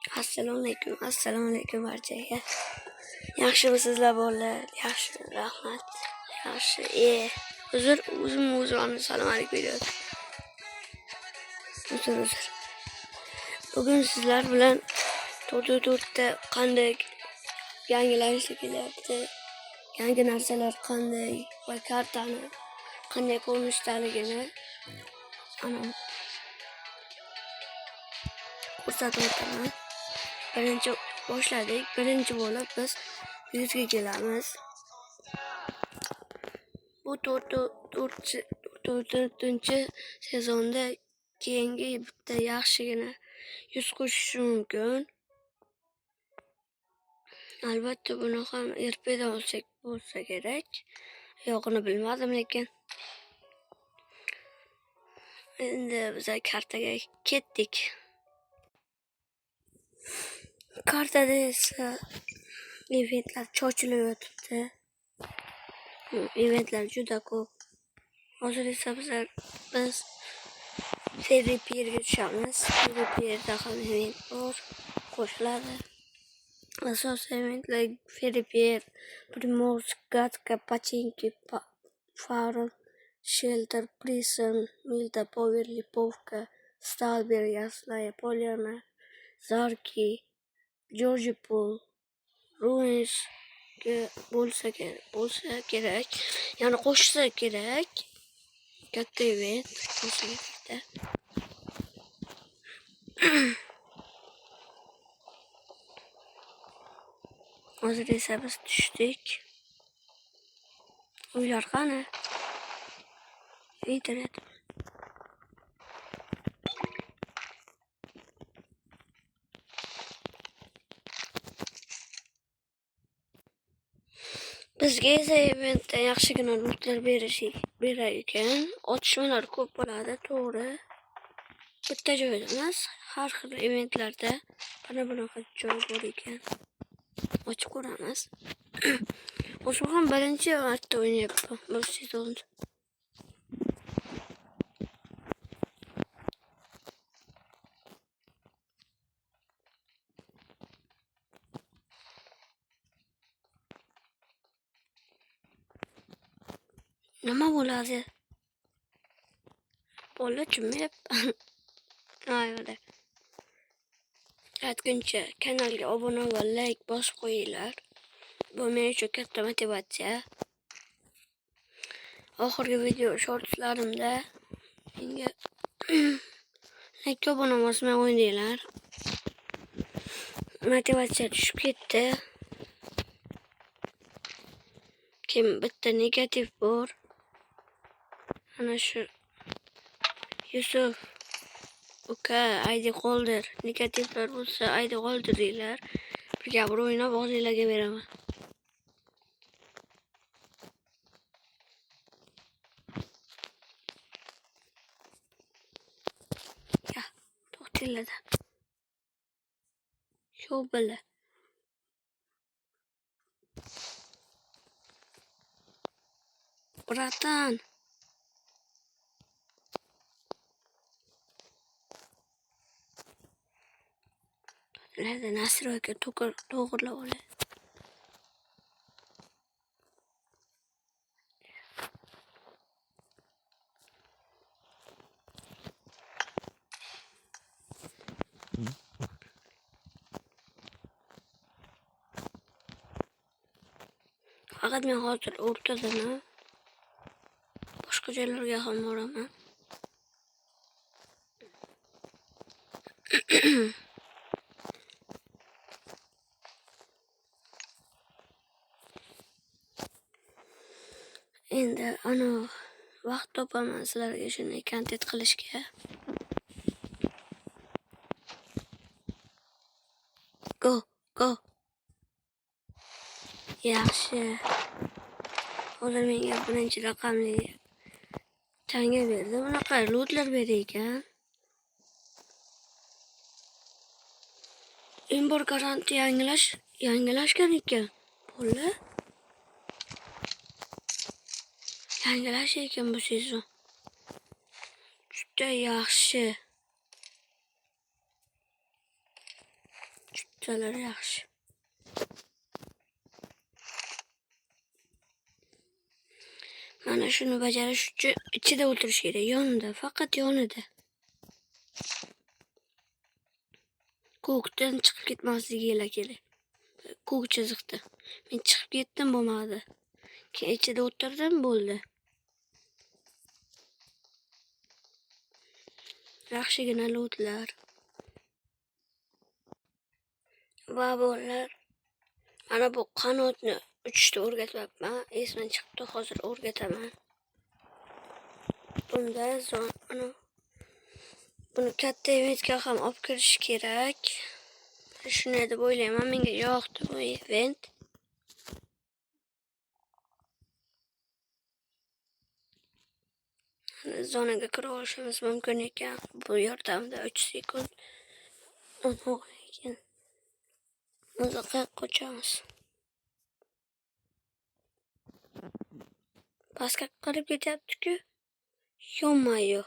Assalomu alaykum barchaga. Yaxshimisizlar bolalar? Yaxshi, rahmat. Yaxshi. O'zim assalomu alaykum deyapman. Uzr. Bugun sizlar bilan to'rtta qanday yangilanishlar kelyapti, yangi narsalar qanday va kartani qanday ko'rinishdaligini ko'rsatib o'taman. Birinchi boshladik. Birinchi bo'lib biz 100 ga kelamiz. Bu 4-chi sezonda keyingi bitta yaxshigina 100 qo'shish mumkin. Albatta buni ham RP'dan olsak bo'lsa kerak. Yo'qini bilmadim lekin. Endi biz kartaga ketdik. Kartada esa eventlar cho'chilib yotibdi. Eventlar juda ko'p. Hozir esa biz Ferry Pierga tushamiz. Ferry Pierda ham event bor, qo'shiladi. Asosiy eventlar Ferry Pier, Primorsk, Gatka, Pachinki, Farm, Shelter, Prison, Milta, Poverly, Povka, Stalberg, Yaslaya, Polyana, Zarki, Georgi Pool, Ruins bo'lsa kerak. Ya'ni qo'shsa kerak. Katta event bo'lsa kerakda. Hozir esa biz tushdik. Uylar qani? Internet. Bizga esa eventda yaxshigina lootlar berar ekan. Otishmalar ko'p bo'ladi, to'g'ri. Bitta joyda emas, har xil eventlarda bunaqa joy bor ekan. Ochib ko'ramiz. O'zim ham birinchi marta o'ynayapman bu sezonda. Nima bo'ladi? Bola tushmayapman. Ayollar. Aytguncha kanalga obuna va like bosib qo'yinglar. Bu men uchun katta motivatsiya. Oxirgi video shortlarimda menga like obuna bosmay o'ynanglar. Motivatsiya tushib ketdi. Kim bitta negativ bor. Ana shu Yusuf uka aydi qoldir. Negativlar bo'lsa aydi qoldiringlar. Birga bir o'ynab o'zingizlarga beraman. Ya, to'xtinglar. Shu bila. Bratan. Nerede nastroyga to'g'irlab olay. Faqat men hozir o'rtadaman. Boshqa joylarga ham boraman. Endi vaqt topaman sizlarga shunday kontent qilishga. Go. Yaxshi. Hozir menga birinchi raqamli tanga berdi. Bunaqa lootlar berar ekan. Import garanti yangilashgan ekan. Pulli. Yangilash ekan bu sezon. Juda yaxshi. Joylari yaxshi. Mana shuni bajarish uchun ichida o'tirish kerak, yonida, faqat yonida. Ko'kdan chiqib ketmasligi kerak. Ko'k chiziqda. Men chiqib ketdim, bo'lmadi. Keyin ichida o'tirdim, bo'ldi. Yaxshigina lootlar. Va bolalar, ana bu qanotni uchishni o'rgatyapman. Esimdan chiqibdi, hozir o'rgataman. Bunda buni katta eventga ham olib kirish kerak. Shunday deb o'ylayman, menga yoqdi bu event. Zonaga kira olishimiz mumkin ekan. Bu yordamida 3 sekund. Lekin muzaqa qochamiz. Pastga qarab ketyapti-ku. Yonmayo.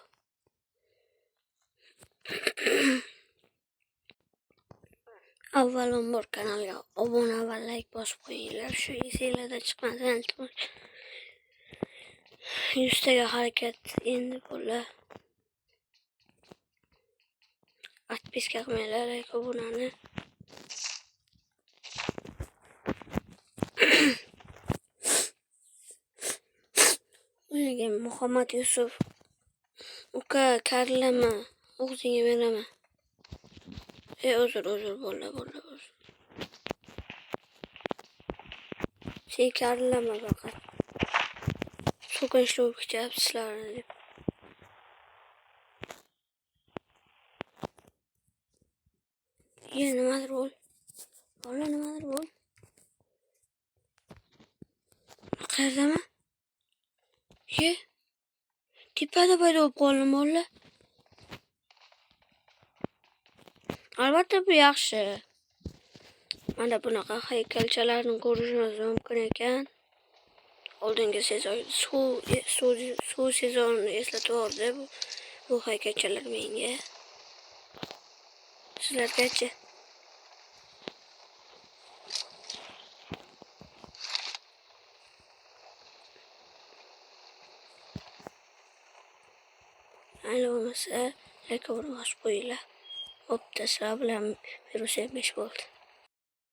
Avvalambor kanalga obuna va like bosib qo'yinglar. Shu esinglarda chiqmasin. 100 taga harakat endi bo'lar. Atpiska qilmanglar, like obunani. Ularga Muhammad Yusuf uka karlama o'zingga beraman. Uzr bo'la. Sen karlama faqat. So'kinchli bo'lib ketyapsizlar deb. Nimadir bo'l. Bola nimadir bo'l. Qayerdami? Tepada paydo bo'lib qoldim bola. Albatta bu yaxshi. Mana bunaqa haykalchalarni ko'rishimiz mumkin ekan. Oldingi sezon suv sezonini eslatib bu haykalchalar menga. Sizlargacha. Mayli bo'lmasa, like bosib qo'yinglar. Bo'pti, sizlar bilan virus 5 bo'ldi.